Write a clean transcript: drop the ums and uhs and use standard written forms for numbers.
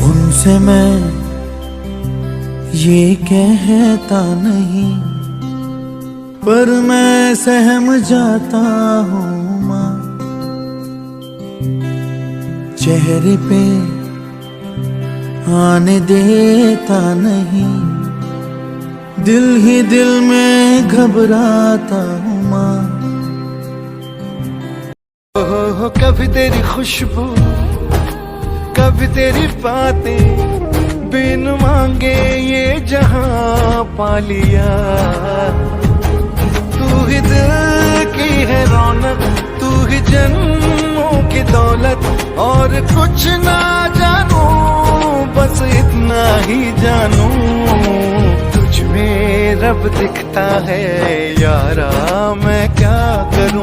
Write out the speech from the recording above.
उनसे मैं ये कहता नहीं, पर मैं सहम जाता हूँ माँ। चेहरे पे आने देता नहीं, दिल ही दिल में घबराता हूँ माँ। हो कभी तेरी खुशबू, कभी तेरी बातें, बिन मांगे ये जहां पा लिया। तू ही दिल की है रौनक, तू ही जन्मों की दौलत, और कुछ ना जानू बस इतना ही जानू, तुझ में रब दिखता है यारा, मैं क्या करूं।